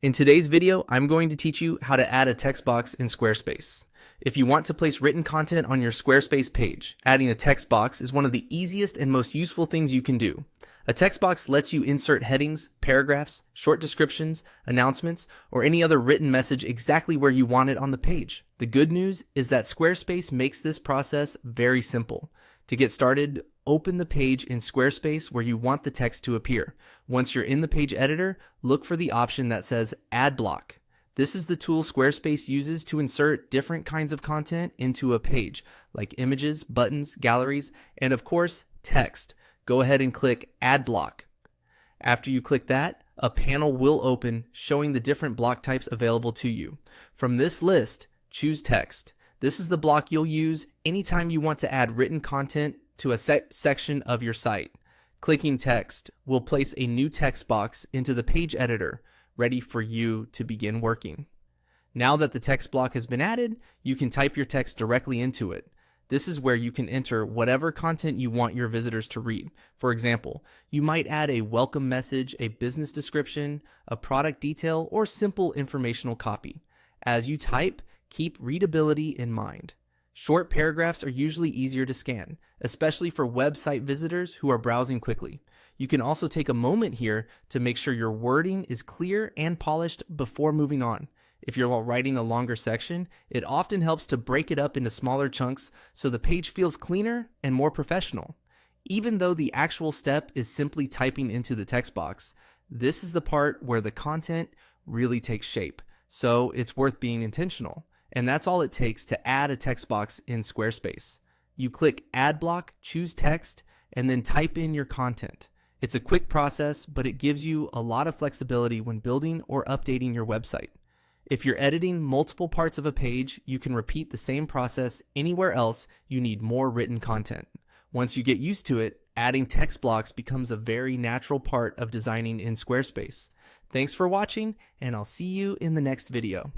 In today's video, I'm going to teach you how to add a text box in Squarespace. If you want to place written content on your Squarespace page, adding a text box is one of the easiest and most useful things you can do. A text box lets you insert headings, paragraphs, short descriptions, announcements, or any other written message exactly where you want it on the page. The good news is that Squarespace makes this process very simple. To get started, open the page in Squarespace where you want the text to appear. Once you're in the page editor, look for the option that says Add Block. This is the tool Squarespace uses to insert different kinds of content into a page, like images, buttons, galleries, and of course, text. Go ahead and click Add Block. After you click that, a panel will open showing the different block types available to you. From this list, choose Text. This is the block you'll use anytime you want to add written content to a section of your site. Clicking Text will place a new text box into the page editor, ready for you to begin working. Now that the text block has been added, you can type your text directly into it. This is where you can enter whatever content you want your visitors to read. For example, you might add a welcome message, a business description, a product detail, or simple informational copy. As you type, keep readability in mind. Short paragraphs are usually easier to scan, especially for website visitors who are browsing quickly. You can also take a moment here to make sure your wording is clear and polished before moving on. If you're writing a longer section, it often helps to break it up into smaller chunks so the page feels cleaner and more professional. Even though the actual step is simply typing into the text box, this is the part where the content really takes shape, so it's worth being intentional. And that's all it takes to add a text box in Squarespace. You click Add Block, choose Text, and then type in your content. It's a quick process, but it gives you a lot of flexibility when building or updating your website. If you're editing multiple parts of a page, you can repeat the same process anywhere else you need more written content. Once you get used to it, adding text blocks becomes a very natural part of designing in Squarespace. Thanks for watching, and I'll see you in the next video.